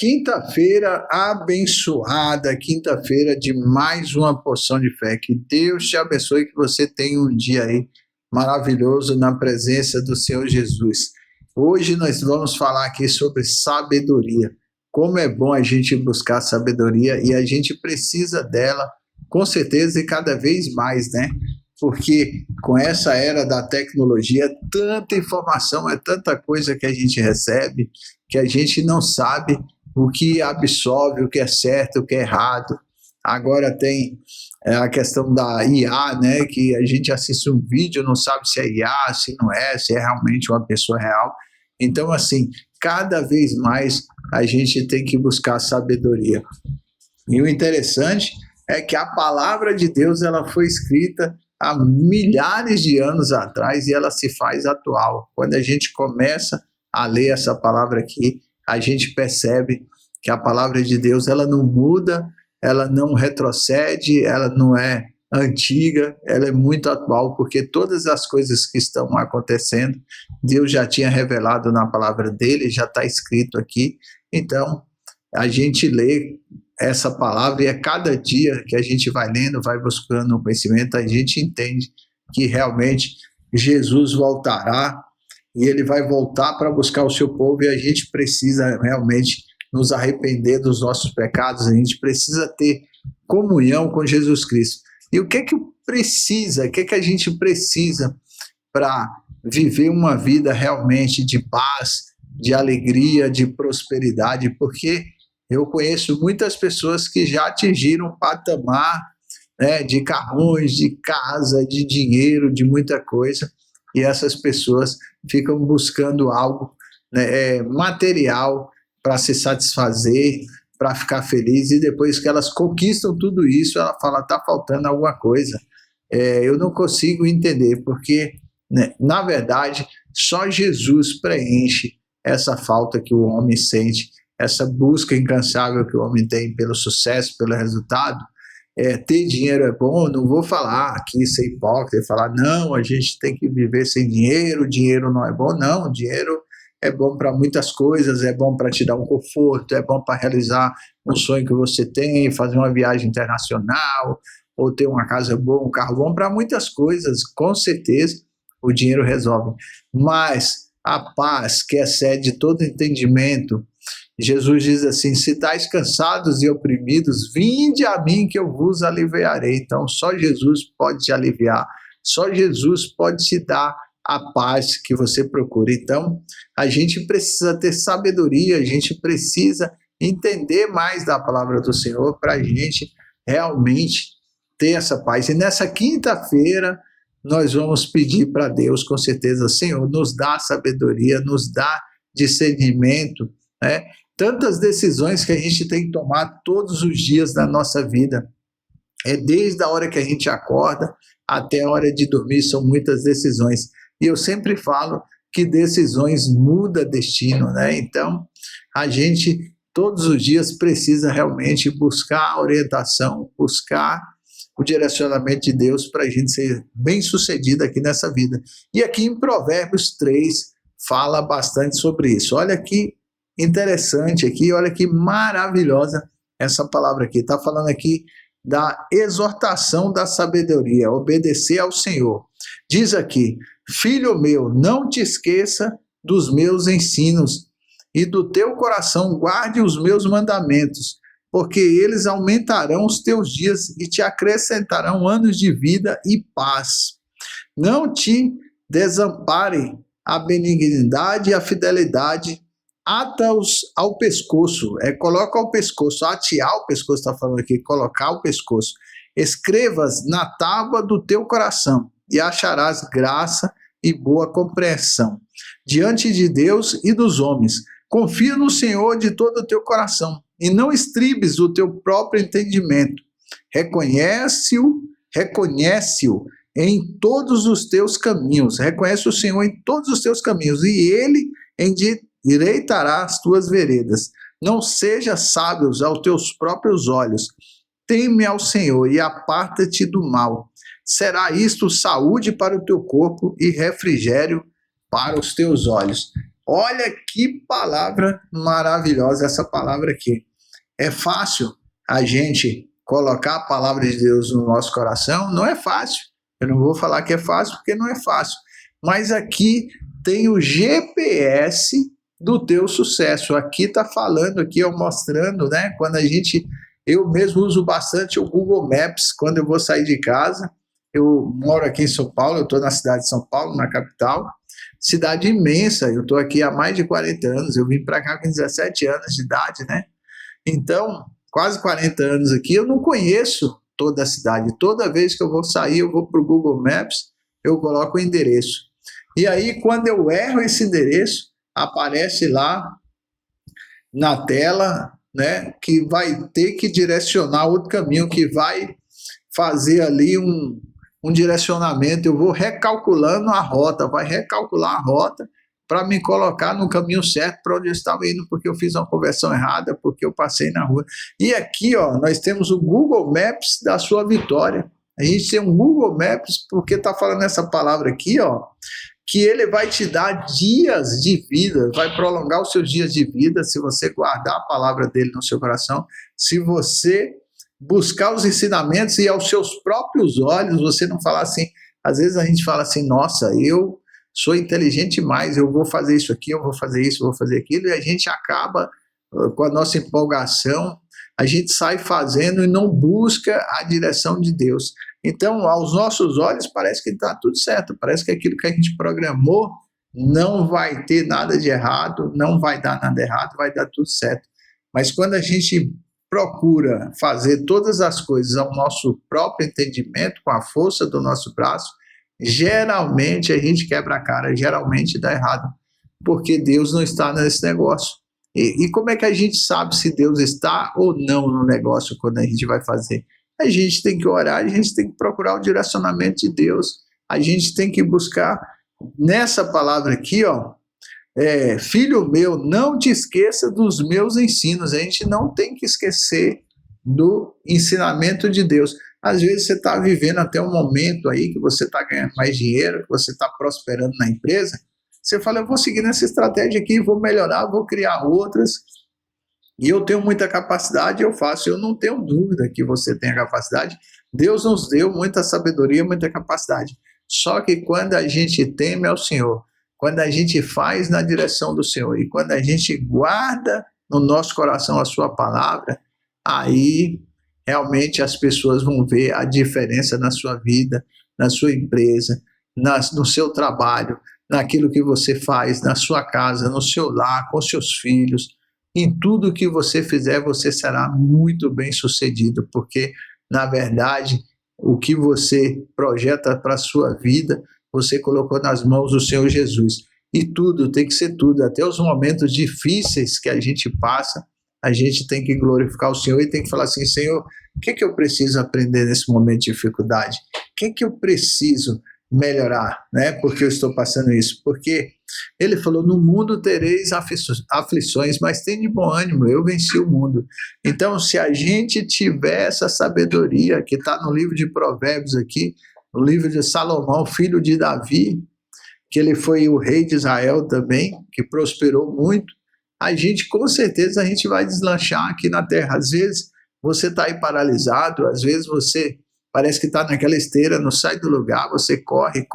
Quinta-feira abençoada, quinta-feira de mais uma porção de fé. Que Deus te abençoe, que você tenha um dia aí maravilhoso na presença do Senhor Jesus. Hoje nós vamos falar aqui sobre sabedoria. Como é bom a gente buscar sabedoria e a gente precisa dela, com certeza, e cada vez mais, né? Porque com essa era da tecnologia, tanta informação, é tanta coisa que a gente recebe, que a gente não sabe o que absorve, o que é certo, o que é errado. Agora tem a questão da IA, né, que a gente assiste um vídeo, não sabe se é IA, se não é, se é realmente uma pessoa real. Então, assim, cada vez mais a gente tem que buscar sabedoria. E o interessante é que a palavra de Deus ela foi escrita há milhares de anos atrás e ela se faz atual. Quando a gente começa a ler essa palavra aqui, a gente percebe que a palavra de Deus ela não muda, ela não retrocede, ela não é antiga, ela é muito atual, porque todas as coisas que estão acontecendo, Deus já tinha revelado na palavra dele, já está escrito aqui. Então, a gente lê essa palavra e a cada dia que a gente vai lendo, vai buscando o conhecimento, a gente entende que realmente Jesus voltará e ele vai voltar para buscar o seu povo e a gente precisa realmente nos arrepender dos nossos pecados, a gente precisa ter comunhão com Jesus Cristo. E o que é que precisa, o que é que a gente precisa para viver uma vida realmente de paz, de alegria, de prosperidade? Porque eu conheço muitas pessoas que já atingiram um patamar, né, de carrões, de casa, de dinheiro, de muita coisa, e essas pessoas ficam buscando algo, né, material para se satisfazer, para ficar feliz, e depois que elas conquistam tudo isso, ela fala, está faltando alguma coisa. Eu não consigo entender, porque, né, na verdade, só Jesus preenche essa falta que o homem sente, essa busca incansável que o homem tem pelo sucesso, pelo resultado. Ter dinheiro é bom, não vou falar aqui ser hipócrita e falar, não, a gente tem que viver sem dinheiro, dinheiro não é bom, não, dinheiro é bom para muitas coisas, é bom para te dar um conforto, é bom para realizar um sonho que você tem, fazer uma viagem internacional, ou ter uma casa boa, um carro bom, para muitas coisas, com certeza o dinheiro resolve, mas a paz que excede todo entendimento, Jesus diz assim, se estáis cansados e oprimidos, vinde a mim que eu vos aliviarei. Então só Jesus pode te aliviar, só Jesus pode te dar a paz que você procura. Então a gente precisa ter sabedoria, a gente precisa entender mais da palavra do Senhor para a gente realmente ter essa paz. E nessa quinta-feira nós vamos pedir para Deus, com certeza, Senhor, nos dá sabedoria, nos dá discernimento, né? Tantas decisões que a gente tem que tomar todos os dias da nossa vida. Desde a hora que a gente acorda até a hora de dormir, são muitas decisões. E eu sempre falo que decisões mudam destino, né? Então, a gente todos os dias precisa realmente buscar a orientação, buscar o direcionamento de Deus para a gente ser bem-sucedido aqui nessa vida. E aqui em Provérbios 3 fala bastante sobre isso. Olha que interessante aqui, olha que maravilhosa essa palavra aqui. Está falando aqui da exortação da sabedoria, obedecer ao Senhor. Diz aqui, filho meu, não te esqueça dos meus ensinos e do teu coração guarde os meus mandamentos, porque eles aumentarão os teus dias e te acrescentarão anos de vida e paz. Não te desamparem a benignidade e a fidelidade, ata-os ao pescoço, coloca ao pescoço, atear o pescoço, está falando aqui, colocar o pescoço. Escrevas na tábua do teu coração e acharás graça e boa compreensão diante de Deus e dos homens. Confia no Senhor de todo o teu coração e não estribes o teu próprio entendimento. Reconhece-o em todos os teus caminhos. Reconhece o Senhor em todos os teus caminhos e ele endireitará as tuas veredas. Não sejas sábios aos teus próprios olhos. Teme ao Senhor e aparta-te do mal. Será isto saúde para o teu corpo e refrigério para os teus olhos. Olha que palavra maravilhosa essa palavra aqui. É fácil a gente colocar a palavra de Deus no nosso coração? Não é fácil. Eu não vou falar que é fácil porque não é fácil. Mas aqui tem o GPS do teu sucesso. Aqui está falando, aqui ó, mostrando, né? Quando eu mesmo uso bastante o Google Maps quando eu vou sair de casa. Eu moro aqui em São Paulo, eu estou na cidade de São Paulo, na capital. Cidade imensa, eu estou aqui há mais de 40 anos, eu vim para cá com 17 anos de idade, né? Então, quase 40 anos aqui, eu não conheço toda a cidade. Toda vez que eu vou sair, eu vou para o Google Maps, eu coloco o endereço. E aí, quando eu erro esse endereço, aparece lá na tela, né, que vai ter que direcionar outro caminho, que vai fazer ali um direcionamento. Eu vou recalculando a rota, vai recalcular a rota para me colocar no caminho certo para onde eu estava indo, porque eu fiz uma conversão errada, porque eu passei na rua. E aqui, ó, nós temos o Google Maps da sua vitória. A gente tem um Google Maps, porque está falando essa palavra aqui, ó, que ele vai te dar dias de vida, vai prolongar os seus dias de vida, se você guardar a palavra dele no seu coração, se você buscar os ensinamentos e aos seus próprios olhos, você não falar assim, às vezes a gente fala assim, nossa, eu sou inteligente demais, eu vou fazer isso aqui, eu vou fazer isso, eu vou fazer aquilo, e a gente acaba com a nossa empolgação, a gente sai fazendo e não busca a direção de Deus. Então, aos nossos olhos, parece que está tudo certo, parece que aquilo que a gente programou não vai ter nada de errado, não vai dar nada errado, vai dar tudo certo. Mas quando a gente procura fazer todas as coisas ao nosso próprio entendimento, com a força do nosso braço, geralmente a gente quebra a cara, geralmente dá errado, porque Deus não está nesse negócio. E como é que a gente sabe se Deus está ou não no negócio quando a gente vai fazer? A gente tem que orar, a gente tem que procurar o direcionamento de Deus, a gente tem que buscar nessa palavra aqui, ó, filho meu, não te esqueça dos meus ensinos. A gente não tem que esquecer do ensinamento de Deus. Às vezes você está vivendo até um momento aí que você está ganhando mais dinheiro, que você está prosperando na empresa, você fala, eu vou seguir nessa estratégia aqui, vou melhorar, vou criar outras, e eu tenho muita capacidade, eu faço. Eu não tenho dúvida que você tem a capacidade. Deus nos deu muita sabedoria, muita capacidade. Só que quando a gente teme ao Senhor, quando a gente faz na direção do Senhor e quando a gente guarda no nosso coração a sua palavra, aí realmente as pessoas vão ver a diferença na sua vida, na sua empresa, no seu trabalho, naquilo que você faz, na sua casa, no seu lar, com seus filhos. Em tudo que você fizer, você será muito bem sucedido, porque, na verdade, o que você projeta para a sua vida, você colocou nas mãos do Senhor Jesus. E tudo, tem que ser tudo, até os momentos difíceis que a gente passa, a gente tem que glorificar o Senhor e tem que falar assim, Senhor, o que eu preciso aprender nesse momento de dificuldade? O que eu preciso melhorar, né? Porque eu estou passando isso? Porque ele falou, no mundo tereis aflições, mas tem de bom ânimo, eu venci o mundo. Então, se a gente tiver essa sabedoria que está no livro de Provérbios aqui, no livro de Salomão, filho de Davi, que ele foi o rei de Israel também, que prosperou muito, a gente, com certeza, a gente vai deslanchar aqui na terra. Às vezes, você está aí paralisado, às vezes você parece que está naquela esteira, não sai do lugar, você corre,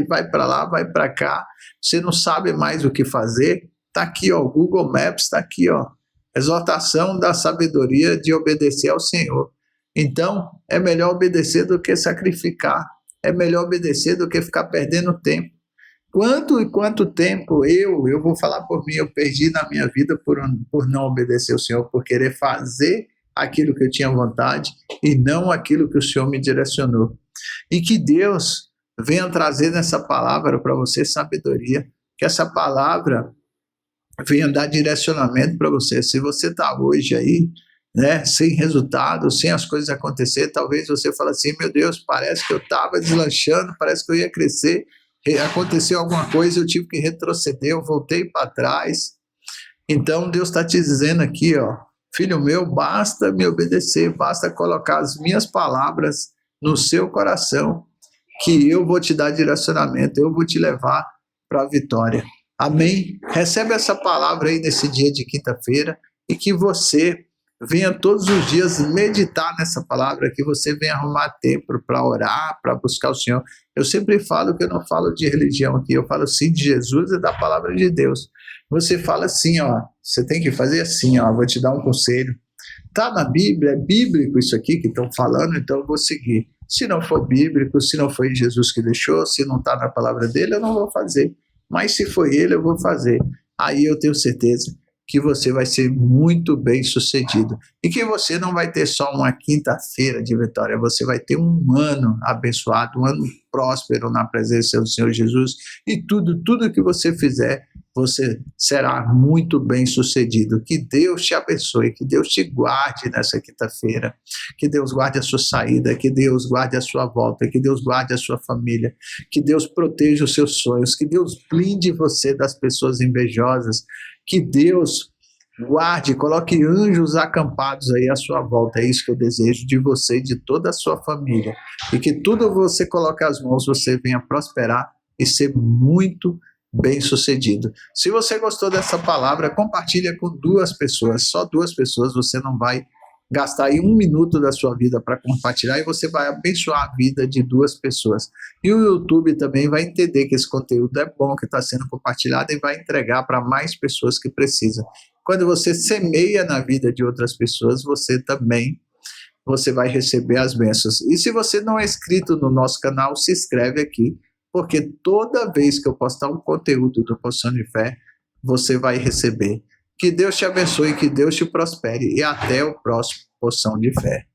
vai para lá, vai para cá, você não sabe mais o que fazer. Está aqui, ó, o Google Maps está aqui, ó, exortação da sabedoria de obedecer ao Senhor. Então, é melhor obedecer do que sacrificar, é melhor obedecer do que ficar perdendo tempo. Quanto tempo eu vou falar por mim, eu perdi na minha vida por não obedecer ao Senhor, por querer fazer aquilo que eu tinha vontade e não aquilo que o Senhor me direcionou. E que Deus venha trazer nessa palavra para você sabedoria, que essa palavra venha dar direcionamento para você. Se você está hoje aí, né, sem resultado, sem as coisas acontecer, talvez você fale assim, meu Deus, parece que eu estava deslanchando, parece que eu ia crescer, aconteceu alguma coisa, eu tive que retroceder, eu voltei para trás. Então Deus está te dizendo aqui, ó, filho meu, basta me obedecer, basta colocar as minhas palavras no seu coração, que eu vou te dar direcionamento, eu vou te levar para a vitória. Amém? Recebe essa palavra aí nesse dia de quinta-feira e que você venha todos os dias meditar nessa palavra, que você venha arrumar tempo para orar, para buscar o Senhor. Eu sempre falo que eu não falo de religião aqui, eu falo sim de Jesus e da palavra de Deus. Você fala assim, ó, você tem que fazer assim, ó, vou te dar um conselho. Está na Bíblia, é bíblico isso aqui que estão falando, então eu vou seguir. Se não for bíblico, se não foi Jesus que deixou, se não está na palavra dele, eu não vou fazer. Mas se foi ele, eu vou fazer. Aí eu tenho certeza que você vai ser muito bem sucedido. E que você não vai ter só uma quinta-feira de vitória, você vai ter um ano abençoado, um ano próspero na presença do Senhor Jesus. E tudo que você fizer, você será muito bem sucedido. Que Deus te abençoe, que Deus te guarde nessa quinta-feira, que Deus guarde a sua saída, que Deus guarde a sua volta, que Deus guarde a sua família, que Deus proteja os seus sonhos, que Deus blinde você das pessoas invejosas, que Deus guarde, coloque anjos acampados aí à sua volta. É isso que eu desejo de você e de toda a sua família. E que tudo você coloque as mãos, você venha prosperar e ser muito bem sucedido. Se você gostou dessa palavra, compartilha com 2 pessoas, só 2 pessoas, você não vai gastar aí 1 minuto da sua vida para compartilhar e você vai abençoar a vida de 2 pessoas. E o YouTube também vai entender que esse conteúdo é bom, que está sendo compartilhado e vai entregar para mais pessoas que precisam. Quando você semeia na vida de outras pessoas, você vai receber as bênçãos. E se você não é inscrito no nosso canal, se inscreve aqui, porque toda vez que eu postar um conteúdo do Poção de Fé, você vai receber. Que Deus te abençoe, que Deus te prospere e até o próximo Poção de Fé.